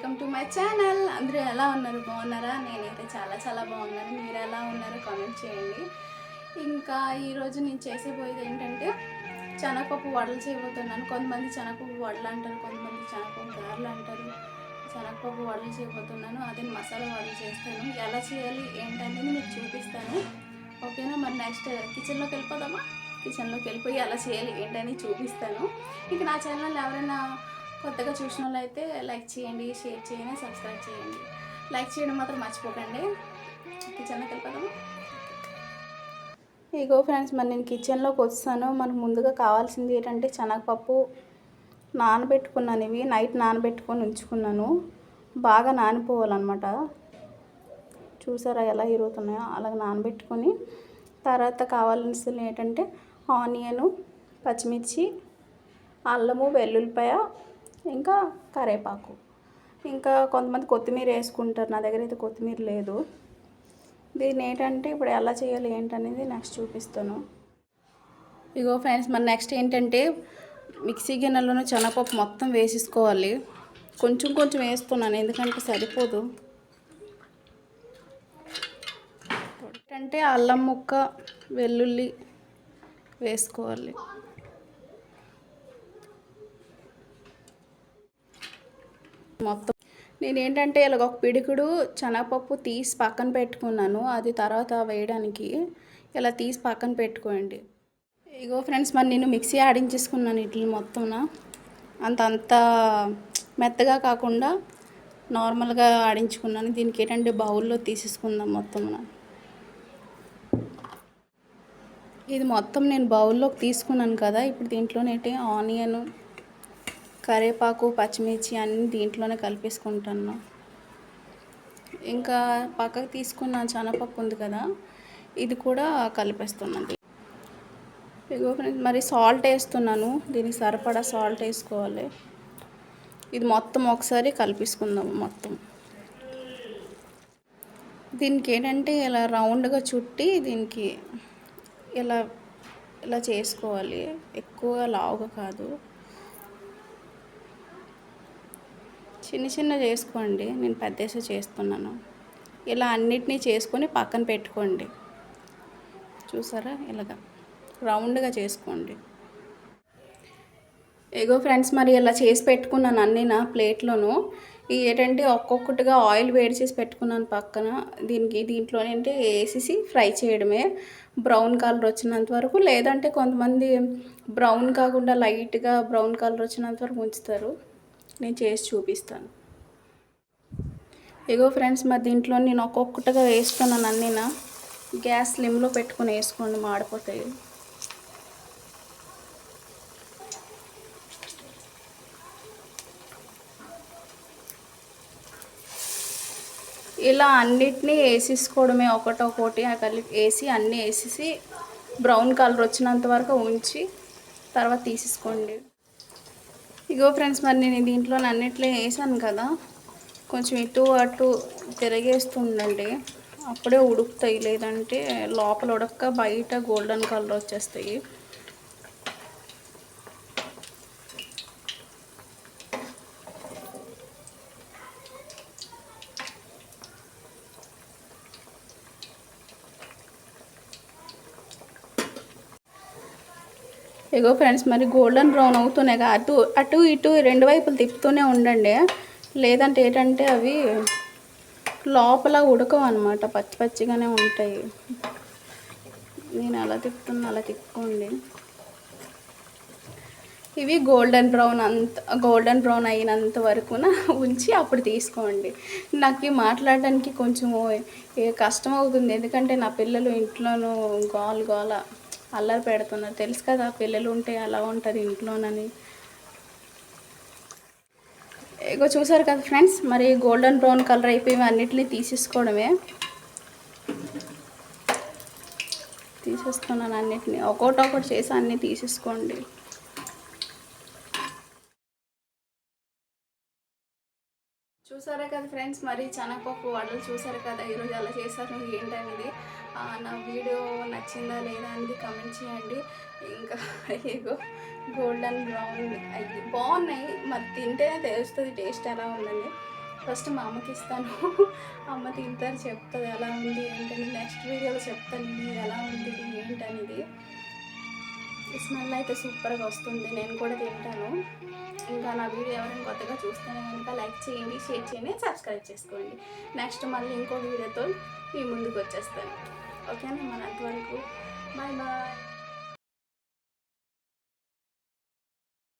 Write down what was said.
Welcome to my channel. అందరూ ఎలా ఉన్నారు? బాగున్నారా? నేనైతే చాలా బాగున్నాను. మీరు ఎలా ఉన్నారో కామెంట్ చేయండి. ఇంకా ఈరోజు నేను చేసేపోయేది ఏంటంటే శనగపప్పు వడలు చేయబోతున్నాను. కొంతమంది శనగపప్పు వడలు అంటారు, కొంతమంది శనగపప్పు గారెలు అంటారు. శనగపప్పు వడలు చేయబోతున్నాను. అదే మసాలా వడలు చేస్తాను. ఎలా చేయాలి ఏంటనేది మీకు చూపిస్తాను. ఓకేనా? మరి నెక్స్ట్ కిచెన్లోకి వెళ్ళిపోదామా? కిచెన్లోకి వెళ్ళిపోయి ఎలా చేయాలి ఏంటని చూపిస్తాను. ఇంక నా ఛానల్ ఎవరైనా కొత్తగా చూసిన వాళ్ళు అయితే లైక్ చేయండి, షేర్ చేయండి, సబ్స్క్రైబ్ చేయండి. లైక్ చేయడం మాత్రం మర్చిపోకండి. కిచెన్లోకి వెళ్ళిపోదాము. ఇగో ఫ్రెండ్స్, మరి నేను కిచెన్లోకి వస్తాను. మనకు ముందుగా కావాల్సింది ఏంటంటే శనగపప్పు నానబెట్టుకున్నాను. ఇవి నైట్ నానబెట్టుకొని ఉంచుకున్నాను. బాగా నానిపోవాలన్నమాట. చూసారా ఎలా ఇరుగుతున్నాయో? అలాగ నానబెట్టుకొని తర్వాత కావాల్సింది ఏంటంటే ఆనియను, పచ్చిమిర్చి, అల్లము, వెల్లుల్లిపాయ, ఇంకా కరివేపాకు, ఇంకా కొంతమంది కొత్తిమీర వేసుకుంటారు. నా దగ్గర అయితే కొత్తిమీర లేదు. దీన్ని ఏంటంటే ఇప్పుడు ఎలా చేయాలి ఏంటనేది నెక్స్ట్ చూపిస్తాను. ఇగో ఫ్రెండ్స్, మరి నెక్స్ట్ ఏంటంటే మిక్సీ గిన్నెలోనే శనగపప్పు మొత్తం వేసేసుకోవాలి. కొంచెం వేస్తున్నాను ఎందుకంటే సరిపోదు. ఏంటంటే అల్లం ముక్క, వెల్లుల్లి వేసుకోవాలి. మొత్తం నేనేంటంటే ఇలాగ ఒక పిడికుడు శనగపప్పు తీసి పక్కన పెట్టుకున్నాను. అది తర్వాత వేయడానికి ఇలా తీసి పక్కన పెట్టుకోండి. ఇగో ఫ్రెండ్స్, మరి నేను మిక్సీ ఆడించేసుకున్నాను. ఇడ్లీ మొత్తం అంత మెత్తగా కాకుండా నార్మల్గా ఆడించుకున్నాను. దీనికి ఏంటంటే బౌల్లో తీసేసుకుందాం మొత్తం. ఇది మొత్తం నేను బౌల్లోకి తీసుకున్నాను కదా. ఇప్పుడు దీంట్లోనేంటి ఆనియన్, కరివేపాకు, పచ్చిమిర్చి అన్నీ దీంట్లోనే కలిపేసుకుంటాను. ఇంకా పక్కకు తీసుకున్న శనగపప్పు ఉంది కదా, ఇది కూడా కలిపేస్తున్నాను. ఇగో ఫ్రెండ్స్, మరి సాల్ట్ వేస్తున్నాను. దీనికి సరిపడా సాల్ట్ వేసుకోవాలి. ఇది మొత్తం ఒకసారి కలిపేసుకుందాము మొత్తం. దీనికి ఏంటంటే ఇలా రౌండ్గా చుట్టి దీనికి ఇలా చేసుకోవాలి. ఎక్కువగా లావుగా కాదు, చిన్న చేసుకోండి. నేను పెద్దసే చేస్తున్నాను. ఇలా అన్నిటినీ చేసుకొని పక్కన పెట్టుకోండి. చూసారా? ఇలాగా రౌండ్గా చేసుకోండి. ఏగో ఫ్రెండ్స్, మరి ఇలా చేసి పెట్టుకున్నాను అన్నీ నా ప్లేట్లోను. ఏంటంటే ఒక్కొక్కటిగా ఆయిల్ వేడి చేసి పెట్టుకున్నాను పక్కన. దీంట్లోనేంటే వేసేసి ఫ్రై చేయడమే, బ్రౌన్ కలర్ వచ్చినంత వరకు. లేదంటే కొంతమంది బ్రౌన్ కాకుండా లైట్గా బ్రౌన్ కలర్ వచ్చినంత వరకు ఉంచుతారు. నేను చేసి చూపిస్తాను. ఇగో ఫ్రెండ్స్, మరి దీంట్లో నేను ఒక్కొక్కటిగా వేసుకున్నాను అన్నీ. గ్యాస్ స్లిమ్లో పెట్టుకొని వేసుకోండి, మాడిపోతాయి. ఇలా అన్నిటినీ వేసేసుకోవడమే, ఒకటొకటి కలిపి వేసి అన్నీ వేసేసి బ్రౌన్ కలర్ వచ్చినంత వరకు ఉంచి తర్వాత తీసేసుకోండి. ఇగో ఫ్రెండ్స్, మరి నేను దీంట్లో అన్నిట్లో వేసాను కదా, కొంచెం ఇటు అటు తిరగేస్తుండండి. అప్పుడే ఉడుకుతాయి. లేదంటే లోపల ఉడక్క బయట గోల్డెన్ కలర్ వచ్చేస్తాయి. ఇగో ఫ్రెండ్స్, మరి గోల్డెన్ బ్రౌన్ అవుతున్నాయి కదా, అటు ఇటు రెండు వైపులు తిప్పుతూనే ఉండండి. లేదంటే ఏంటంటే అవి లోపల ఉడకవు అన్నమాట, పచ్చిగానే ఉంటాయి. నేను అలా తిప్పుతున్నా, అలా తిప్పుకోండి. ఇవి గోల్డెన్ బ్రౌన్ అయినంత వరకు ఉంచి అప్పుడు తీసుకోండి. నాకు మాట్లాడడానికి కొంచెం కష్టం అవుతుంది, ఎందుకంటే నా పిల్లలు ఇంట్లోనూ గోల అల్లరి పెడుతున్నారు. తెలుసు కదా, పిల్లలు ఉంటే అలా ఉంటుంది ఇంట్లోనని. ఇగో చూసారు కదా ఫ్రెండ్స్, మరి గోల్డెన్ బ్రౌన్ కలర్ అయిపోయి అన్నిటిని తీసేసుకోవడమే. తీసేస్తున్నాను అన్నిటిని, ఒక్కొక్కటి చేసి అన్నీ తీసేసుకోండి. చూసారా కదా ఫ్రెండ్స్, మరి శనగపప్పు వడలు చూసారు కదా. ఈరోజు ఎలా చేశారు ఏంటనేది నా వీడియో నచ్చిందా లేదా అనేది కామెంట్ చేయండి. ఇంకా ఏగో గోల్డెన్ బ్రౌన్ అయ్యి బాగున్నాయి. మరి తింటేనే తెలుస్తుంది టేస్ట్ ఎలా ఉందని. ఫస్ట్ మా అమ్మకి ఇస్తాను. అమ్మ తింటారు, చెప్తుంది ఎలా ఉంది ఏంటని. నెక్స్ట్ వీడియోలో చెప్తాను ఇది ఎలా ఉంది ఏంటనేది. స్మెల్ అయితే సూపర్గా వస్తుంది, నేను కూడా తింటాను. ఇంకా నా వీడియో ఎవరైనా కొత్తగా చూస్తేనే కనుక లైక్ చేయండి, షేర్ చేయండి, సబ్స్క్రైబ్ చేసుకోండి. నెక్స్ట్ మళ్ళీ ఇంకో వీడియోతో మీ ముందుకు వచ్చేస్తాను. ఓకేనా? మన అంతవరకు బాయ్ బాయ్.